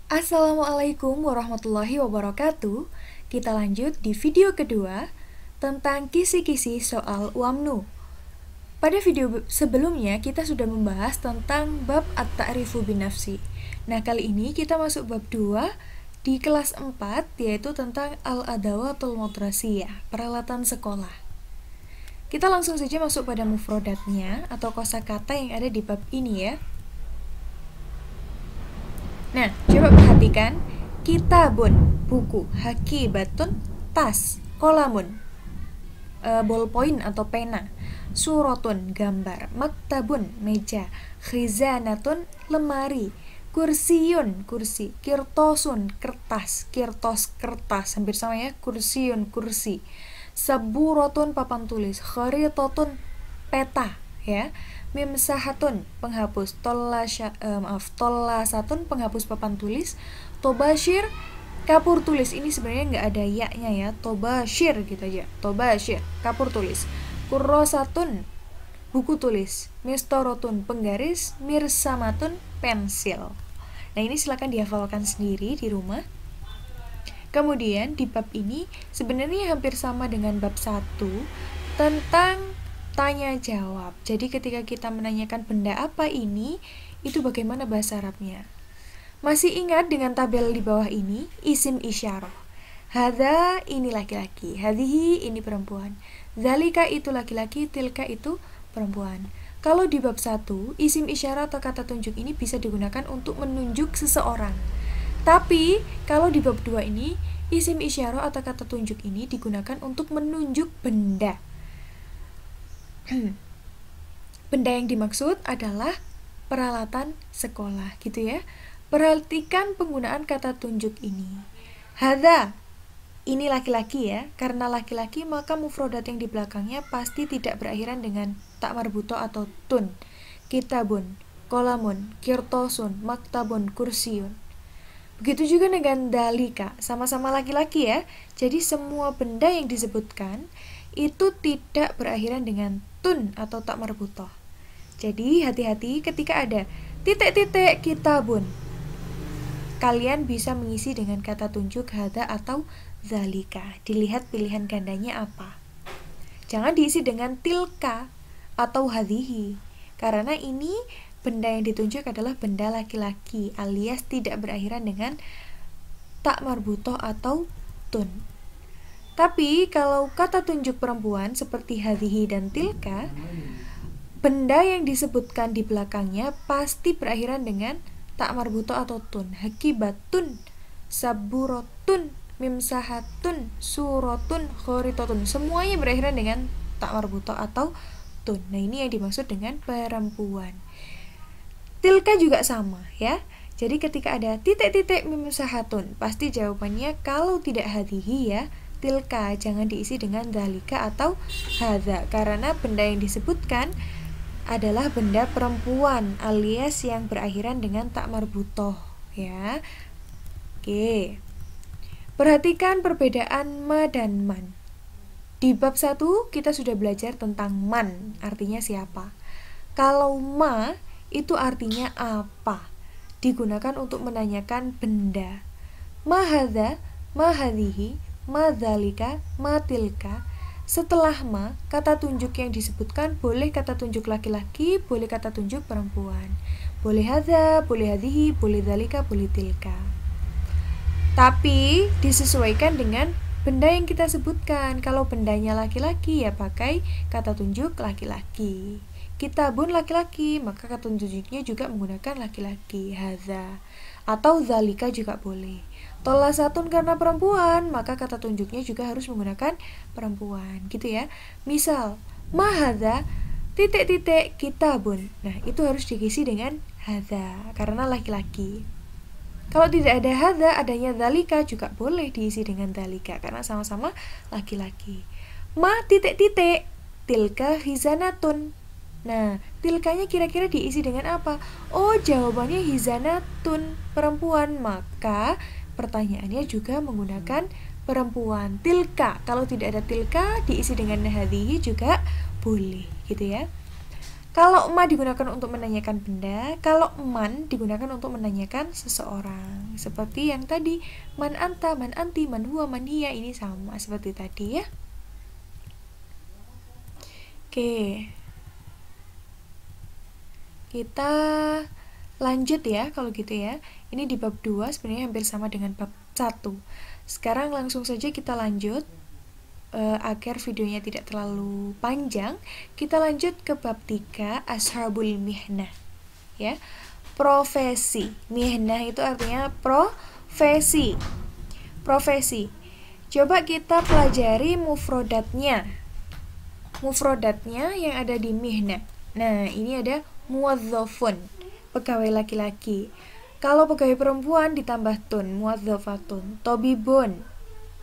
Assalamualaikum warahmatullahi wabarakatuh. Kita lanjut di video kedua tentang kisi-kisi soal UAMNU. Pada video sebelumnya kita sudah membahas tentang bab at-ta'rifu binafsi. Nah, kali ini kita masuk bab 2 di kelas 4, yaitu tentang al-adawatul madrasiyah, peralatan sekolah. Kita langsung saja masuk pada mufrodatnya atau kosakata yang ada di bab ini ya. Nah, coba perhatikan. Kitabun, buku. Hakibatun, tas. Kolamun, ballpoint atau pena. Surotun, gambar. Maktabun, meja. Khizanatun, lemari. Kursiyun, kursi. Kirtosun, kertas. Kirtos, kertas. Hampir sama ya. Kursiyun, kursi. Saburotun, papan tulis. Kharitatun, peta ya. Mimsahatun, penghapus. Tollasatun, penghapus papan tulis. Tobashir, kapur tulis. Ini sebenarnya nggak ada ya-nya ya. Tobashir gitu aja. Tobashir, kapur tulis. Kurrosatun, buku tulis. Mistorotun, penggaris. Mirsamatun, pensil. Nah, ini silakan dihafalkan sendiri di rumah. Kemudian di bab ini sebenarnya hampir sama dengan bab 1 tentang tanya jawab. Jadi ketika kita menanyakan benda apa ini, itu bagaimana bahasa Arabnya? Masih ingat dengan tabel di bawah ini? Isim isyarah. Hadza ini laki-laki, hadhihi ini perempuan. Zalika itu laki-laki, tilka itu perempuan. Kalau di bab 1, isim isyarah atau kata tunjuk ini bisa digunakan untuk menunjuk seseorang. Tapi kalau di bab 2 ini, isim isyarah atau kata tunjuk ini digunakan untuk menunjuk benda. Benda yang dimaksud adalah peralatan sekolah gitu ya. Perhatikan penggunaan kata tunjuk ini. Hadza, ini laki-laki ya. Karena laki-laki maka mufrodat yang di belakangnya pasti tidak berakhiran dengan tak marbuto atau tun. Kitabun, kolamun, kirtosun, maktabun, kursiyun. Begitu juga dengan dalika, sama-sama laki-laki ya. Jadi semua benda yang disebutkan itu tidak berakhiran dengan tun atau tak marbutoh. Jadi hati-hati ketika ada titik-titik kitabun. Kalian bisa mengisi dengan kata tunjuk hadza atau zalika. Dilihat pilihan gandanya apa. Jangan diisi dengan tilka atau hadhihi. Karena ini benda yang ditunjuk adalah benda laki-laki alias tidak berakhiran dengan tak marbutoh atau tun. Tapi kalau kata tunjuk perempuan seperti hadhihi dan tilka, benda yang disebutkan di belakangnya pasti berakhiran dengan tak marbutoh atau tun. Hakibatun, saburotun, mimsahatun, surotun, khoritatun. Semuanya berakhiran dengan tak marbutoh atau tun. Nah, ini yang dimaksud dengan perempuan. Tilka juga sama ya. Jadi ketika ada titik-titik mimsahatun, pasti jawabannya kalau tidak hadhihi ya, tilka, jangan diisi dengan dalika atau hadza karena benda yang disebutkan adalah benda perempuan alias yang berakhiran dengan tak marbutoh ya. Oke. Perhatikan perbedaan ma dan man. Di bab 1 kita sudah belajar tentang man, artinya siapa. Kalau ma itu artinya apa? Digunakan untuk menanyakan benda. Ma hadza, ma hadhihi, ma dzalika, ma tilka. Setelah ma, kata tunjuk yang disebutkan boleh kata tunjuk laki-laki, boleh kata tunjuk perempuan. Boleh hadza, boleh hadhihi, boleh dzalika, boleh tilka. Tapi disesuaikan dengan benda yang kita sebutkan. Kalau bendanya laki-laki ya pakai kata tunjuk laki-laki. Kitabun laki-laki, maka kata tunjuknya juga menggunakan laki-laki, hadza. Atau zalika juga boleh. Tollasatun karena perempuan, maka kata tunjuknya juga harus menggunakan perempuan, gitu ya. Misal, ma hadza titik-titik kitabun. Nah, itu harus diisi dengan hadza karena laki-laki. Kalau tidak ada hadza, adanya zalika juga boleh diisi dengan zalika karena sama-sama laki-laki. Ma titik-titik tilka hizanatun. Nah, tilkanya kira-kira diisi dengan apa? Oh, jawabannya hizanatun, perempuan. Maka pertanyaannya juga menggunakan perempuan. Tilka, kalau tidak ada tilka diisi dengan hadhihi juga boleh, gitu ya. Kalau ma digunakan untuk menanyakan benda, kalau man digunakan untuk menanyakan seseorang. Seperti yang tadi, man anta, man anti, man huwa, man hiya, ini sama seperti tadi ya. Oke. Kita lanjut ya kalau gitu ya. Ini di bab 2 sebenarnya hampir sama dengan bab 1. Sekarang langsung saja kita lanjut. Agar videonya tidak terlalu panjang, kita lanjut ke bab 3, ashabul mihnah ya. Profesi. Mihnah itu artinya profesi. Profesi. Coba kita pelajari mufrodatnya. Mufrodatnya yang ada di mihnah. Nah, ini ada muwadzafun, pegawai laki-laki. Kalau pegawai perempuan ditambah tun, muwadzafatun. Tobibun,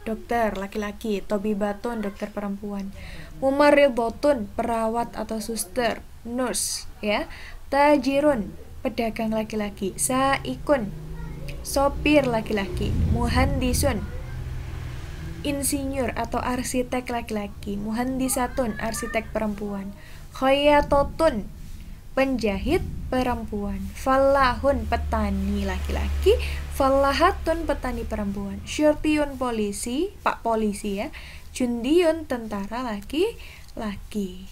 dokter laki-laki. Tobibatun, dokter perempuan. Mumarridotun, perawat atau suster, nurse ya. Tajirun, pedagang laki-laki. Saikun, sopir laki-laki. Muhandisun, insinyur atau arsitek laki-laki. Muhandisatun, arsitek perempuan. Khayatotun, penjahit perempuan. Fallahun, petani laki-laki. Fallahatun, petani perempuan. Syurtiyun, polisi, pak polisi ya. Jundiyun, tentara laki-laki.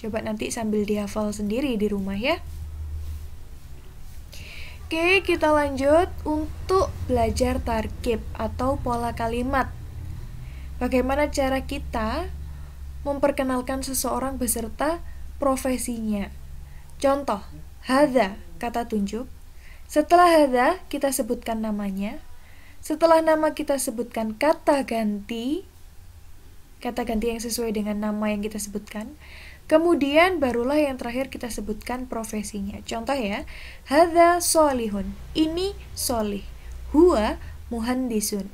Coba nanti sambil dihafal sendiri di rumah ya. Oke, kita lanjut untuk belajar tarkib atau pola kalimat. Bagaimana cara kita memperkenalkan seseorang beserta profesinya. Contoh, hadza, kata tunjuk. Setelah hadza, kita sebutkan namanya. Setelah nama kita sebutkan kata ganti yang sesuai dengan nama yang kita sebutkan. Kemudian barulah yang terakhir kita sebutkan profesinya. Contoh ya, hadza solihun, ini solih. Huwa muhandisun,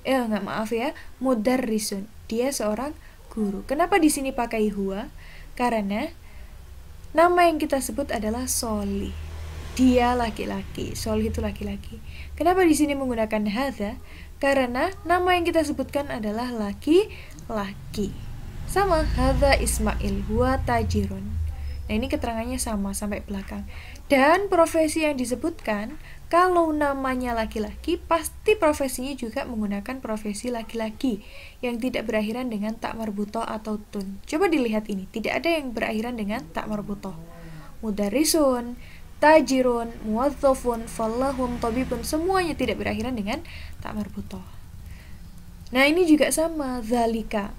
mudarrisun, dia seorang guru. Kenapa di sini pakai huwa? Karena nama yang kita sebut adalah solih. Dia laki-laki, solih itu laki-laki. Kenapa di sini menggunakan hadza? Karena nama yang kita sebutkan adalah laki-laki. Sama, hadza Ismail, huwa tajirun. Nah, ini keterangannya sama sampai belakang. Dan profesi yang disebutkan, kalau namanya laki-laki, pasti profesinya juga menggunakan profesi laki-laki yang tidak berakhiran dengan tak marbutoh atau tun. Coba dilihat ini, tidak ada yang berakhiran dengan tak marbutoh. Mudarrisun, tajirun, muwadzafun, fallahum, tabibun, semuanya tidak berakhiran dengan tak marbutoh. Nah, ini juga sama, dzalika.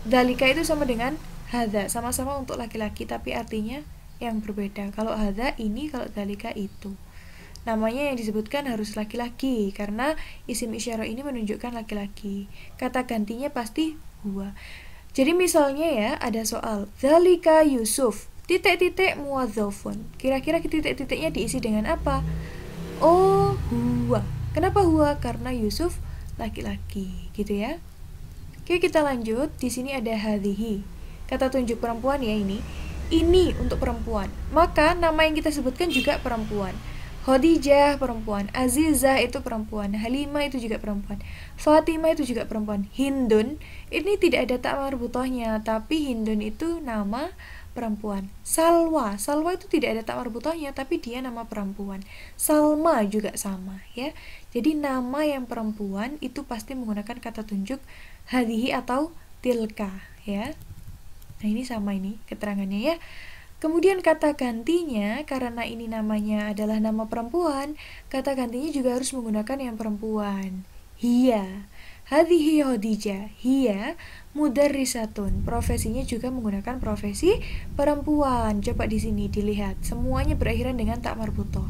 Dzalika itu sama dengan hadza, sama-sama untuk laki-laki tapi artinya yang berbeda. Kalau hadza ini, kalau dzalika itu. Namanya yang disebutkan harus laki-laki karena isim isyarah ini menunjukkan laki-laki. Kata gantinya pasti huwa. Jadi misalnya ya, ada soal dzalika Yusuf, titik-titik muwadzafun. Kira-kira titik-titiknya diisi dengan apa? Oh, huwa. Kenapa huwa? Karena Yusuf laki-laki, gitu ya. Oke, kita lanjut. Di sini ada hadhihi. Kata tunjuk perempuan ya ini. Ini untuk perempuan. Maka nama yang kita sebutkan juga perempuan. Khadijah perempuan, Azizah itu perempuan, Halimah itu juga perempuan, Fatimah itu juga perempuan. Hindun ini tidak ada tak marbutohnya, tapi Hindun itu nama perempuan. Salwa itu tidak ada tak marbutohnya, tapi dia nama perempuan. Salma juga sama ya. Jadi nama yang perempuan itu pasti menggunakan kata tunjuk hadhihi atau tilka ya. Nah, ini sama ini keterangannya ya. Kemudian kata gantinya, karena ini namanya adalah nama perempuan, kata gantinya juga harus menggunakan yang perempuan. Hiya, hadhihi Khadijah. Hiya mudarrisatun. Profesinya juga menggunakan profesi perempuan. Coba di sini dilihat, semuanya berakhiran dengan tak marbutoh.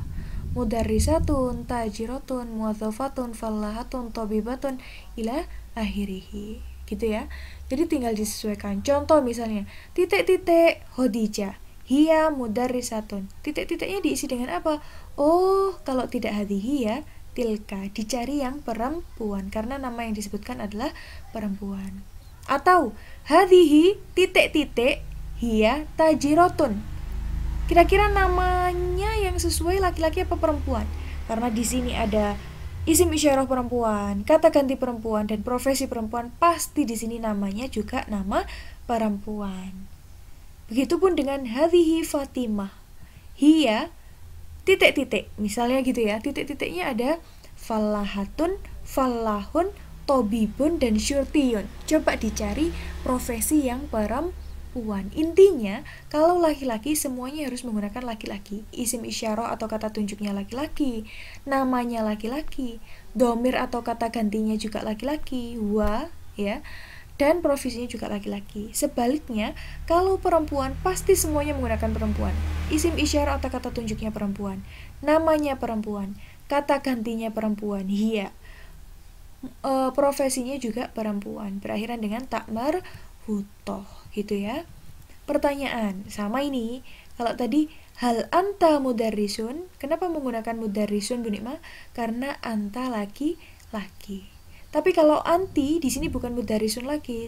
Mudarrisatun, tajiratun, muwadzafatun, fallahatun, tabibatun, ila akhirihi. Gitu ya. Jadi tinggal disesuaikan. Contoh misalnya, titik-titik Khadijah. Hiya mudarrisatun. Titik-titiknya diisi dengan apa? Oh, kalau tidak hadhihi ya, tilka. Dicari yang perempuan karena nama yang disebutkan adalah perempuan. Atau hadhihi titik-titik hiya tajiratun. Kira-kira namanya yang sesuai laki-laki apa perempuan? Karena di sini ada isim isyarah perempuan, kata ganti perempuan dan profesi perempuan, pasti di sini namanya juga nama perempuan. Begitupun dengan hadhihi Fatimah. Hiya titik-titik, misalnya gitu ya. Titik-titiknya ada fallahatun, fallahun, tobibun, dan syurtiyun. Coba dicari profesi yang perempuan. Intinya, kalau laki-laki semuanya harus menggunakan laki-laki. Isim isyarah atau kata tunjuknya laki-laki, namanya laki-laki, domir atau kata gantinya juga laki-laki, wa, ya, dan profesinya juga laki-laki. Sebaliknya, kalau perempuan pasti semuanya menggunakan perempuan. Isim isyarah atau kata tunjuknya perempuan, namanya perempuan, kata gantinya perempuan, hiya. Profesinya juga perempuan, berakhiran dengan tak marhutoh, gitu ya. Pertanyaan sama ini. Kalau tadi hal anta mudarrisun, kenapa menggunakan mudarrisun Bu Nikmah? Karena anta laki-laki. Tapi kalau anti di sini bukan mudarrisun lagi,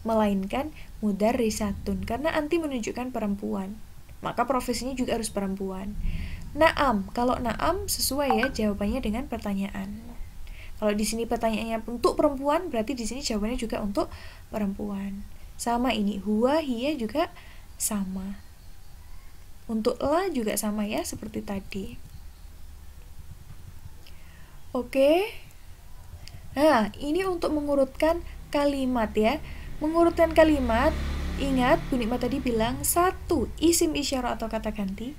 melainkan mudarrisatun, karena anti menunjukkan perempuan. Maka profesinya juga harus perempuan. Naam, kalau naam sesuai ya jawabannya dengan pertanyaan. Kalau di sini pertanyaannya untuk perempuan, berarti di sini jawabannya juga untuk perempuan. Sama ini, huwa, hiya juga sama. Untuk la juga sama ya, seperti tadi. Oke. Nah, ini untuk mengurutkan kalimat ya. Mengurutkan kalimat, ingat Bu Nikmah tadi bilang 1. Isim isyarah atau kata ganti,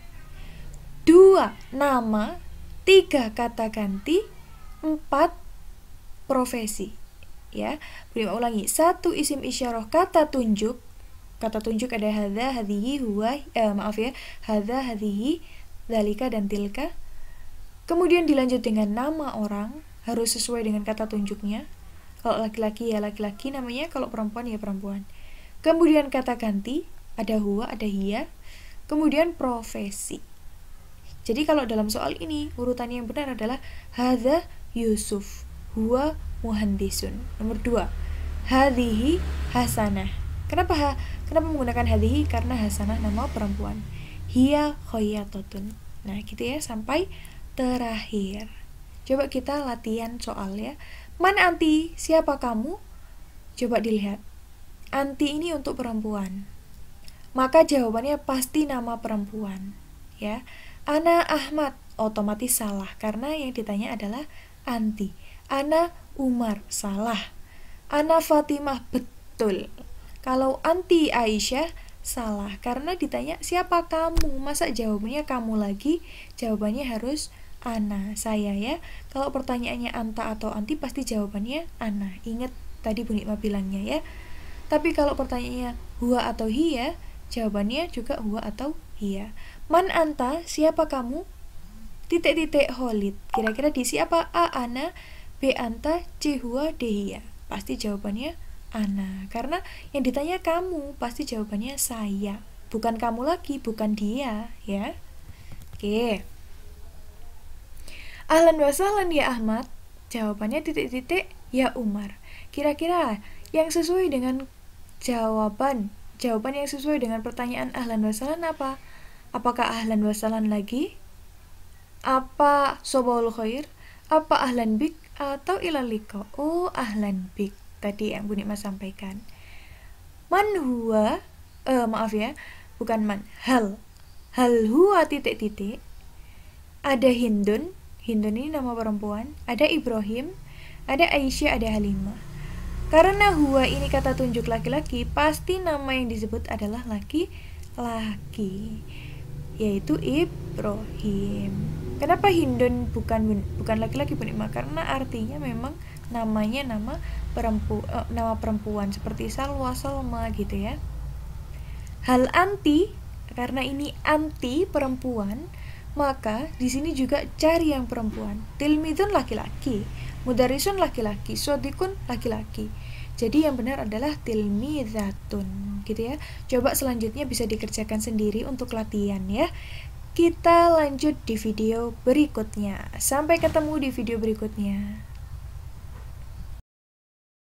2. Nama, 3. Kata ganti, 4. Profesi. Ya, Bu Nikmah ulangi. 1. Isim isyarah kata tunjuk. Kata tunjuk ada hadza, hadhihi, huwa, hadza, hadhihi, dzalika, dan tilka. Kemudian dilanjut dengan nama orang, harus sesuai dengan kata tunjuknya. Kalau laki-laki ya laki-laki namanya, kalau perempuan ya perempuan. Kemudian kata ganti, ada huwa, ada hiya. Kemudian profesi. Jadi kalau dalam soal ini, urutannya yang benar adalah hadza Yusuf, huwa muhandisun. Nomor 2, hadhihi Hasanah. Kenapa menggunakan hadhihi? Karena Hasanah nama perempuan. Hiya khoyatotun. Nah gitu ya, sampai terakhir. Coba kita latihan soal ya. Man anti, siapa kamu? Coba dilihat. Anti ini untuk perempuan. Maka jawabannya pasti nama perempuan, ya. Ana Ahmad, otomatis salah karena yang ditanya adalah anti. Ana Umar, salah. Ana Fatimah, betul. Kalau anti Aisyah, salah karena ditanya siapa kamu. Masa jawabannya kamu lagi? Jawabannya harus ana, saya ya. Kalau pertanyaannya anta atau anti, pasti jawabannya ana. Ingat tadi Bu Nikmah bilangnya ya. Tapi kalau pertanyaannya huwa atau hiya, jawabannya juga huwa atau hiya. Man anta, siapa kamu? Titik-titik Khalid. Kira-kira di siapa? A ana, B anta, C huwa, D hiya. Pasti jawabannya ana. Karena yang ditanya kamu, pasti jawabannya saya. Bukan kamu lagi, bukan dia ya. Oke. Ahlan wa sahlan ya Ahmad. Jawabannya titik-titik ya Umar. Kira-kira yang sesuai dengan jawaban yang sesuai dengan pertanyaan ahlan wa sahlan apa? Apakah ahlan wa sahlan lagi? Apa sobahul khair? Apa ahlan bik? Atau ilal liqa? Oh, ahlan bik. Tadi yang Bu Nikmah sampaikan. Man huwa, maaf ya, bukan man, hal huwa titik-titik. Ada Hindun ini nama perempuan, ada Ibrahim, ada Aisyah, ada Halimah. Karena huwa ini kata tunjuk laki-laki, pasti nama yang disebut adalah laki-laki, yaitu Ibrahim. Kenapa Hindun bukan laki-laki Bu Nikmah? Karena artinya memang namanya nama perempuan seperti Salwa, Salma gitu ya. Hal anti, karena ini anti perempuan, maka di sini juga cari yang perempuan. Tilmidun laki-laki, mudarrisun laki-laki, sodikun laki-laki. Jadi yang benar adalah tilmidzatun, gitu ya. Coba selanjutnya bisa dikerjakan sendiri untuk latihan ya. Kita lanjut di video berikutnya. Sampai ketemu di video berikutnya.